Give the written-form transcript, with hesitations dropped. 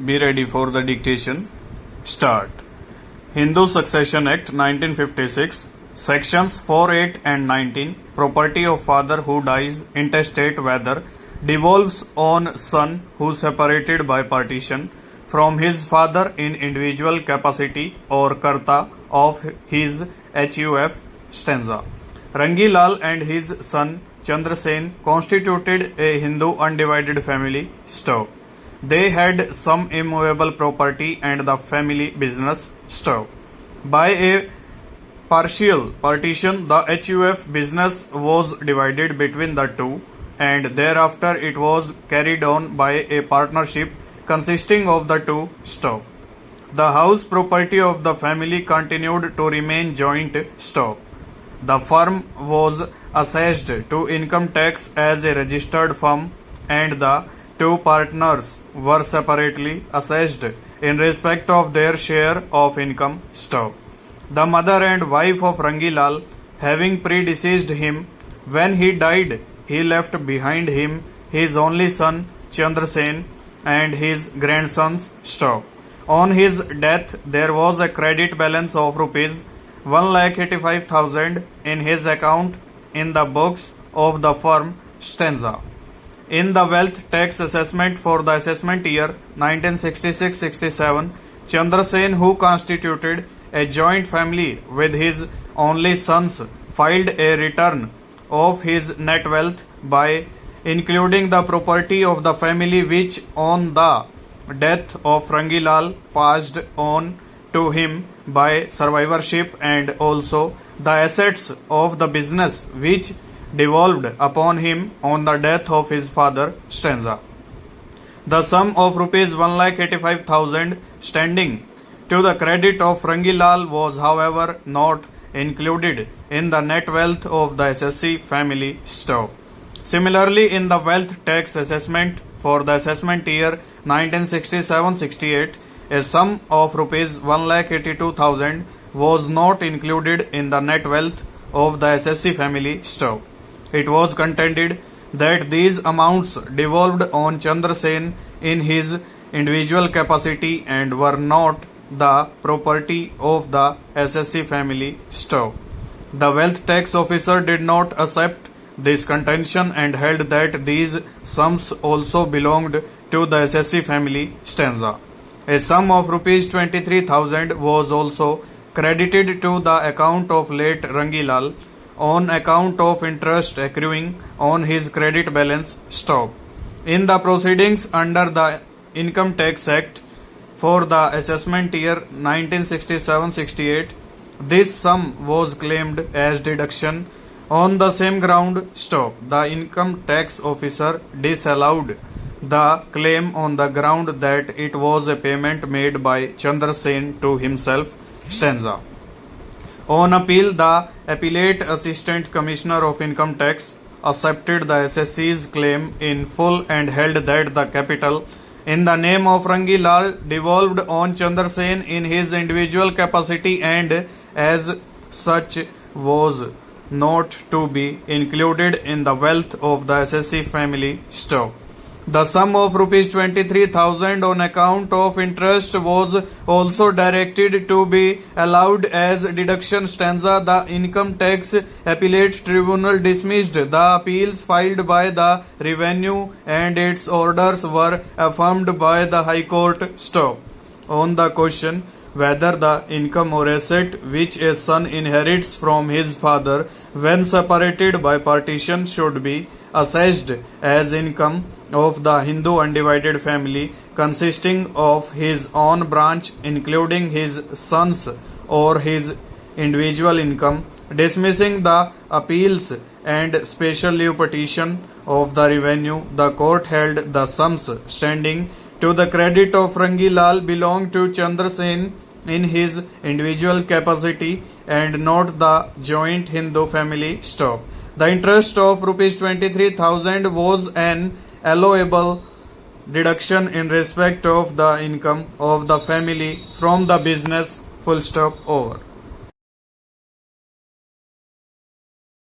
Be ready for the dictation. Start. Hindu Succession Act 1956, Sections 4, 8 and 19. Property of father who dies intestate whether devolves on son who separated by partition from his father in individual capacity or karta of his HUF stanza. Rangi Lal and his son Chandrasen constituted a Hindu undivided family. Stop. They had some immovable property and the family business. Stop. By a partial partition, the HUF business was divided between the two, and thereafter it was carried on by a partnership consisting of the two. Stop. The house property of the family continued to remain joint. Stop. The firm was assessed to income tax as a registered firm, and the two partners were separately assessed in respect of their share of income. Stop. The mother and wife of Rangi Lal, having predeceased him, when he died, he left behind him his only son Chandrasen and his grandsons. Stop. On his death, there was a credit balance of rupees 1,85,000 in his account in the books of the firm stanza. In the wealth tax assessment for the assessment year 1966-67, Chandrasen, who constituted a joint family with his only sons, filed a return of his net wealth by including the property of the family which on the death of Rangi Lal passed on to him by survivorship, and also the assets of the business which devolved upon him on the death of his father stanza. The sum of rupees 1,85,000 standing to the credit of Rangi Lal was, however, not included in the net wealth of the SSC family. Stop. Similarly, in the wealth tax assessment for the assessment year 1967-68, a sum of rupees 1,82,000 was not included in the net wealth of the SSC family. Stop. It was contended that these amounts devolved on Chandrasen in his individual capacity and were not the property of the SSC family. Stop. The wealth tax officer did not accept this contention and held that these sums also belonged to the SSC family stanza. A sum of rupees 23,000 was also credited to the account of late Rangi Lal on account of interest accruing on his credit balance. Stop. In the proceedings under the Income Tax Act for the assessment year 1967-68, this sum was claimed as deduction on the same ground. Stop. The income tax officer disallowed the claim on the ground that it was a payment made by Chandrasen to himself. Stanza. On appeal, the Appellate Assistant Commissioner of Income Tax accepted the SSC's claim in full and held that the capital in the name of Rangi Lal devolved on Chandrasen in his individual capacity and as such was not to be included in the wealth of the SSC family. Stop. The sum of rupees 23,000 on account of interest was also directed to be allowed as deduction. Stanza. The Income Tax Appellate Tribunal dismissed the appeals filed by the Revenue and its orders were affirmed by the High Court. Stop. On the question whether the income or asset which a son inherits from his father when separated by partition should be assessed as income of the Hindu undivided family consisting of his own branch including his sons or his individual income, dismissing the appeals and special leave petition of the revenue, the court held the sums standing to the credit of Rangi Lal belonged to Chandrasen in his individual capacity and not the joint Hindu family. Stop. The interest of rupees 23,000 was an allowable deduction in respect of the income of the family from the business. Full stop. Over.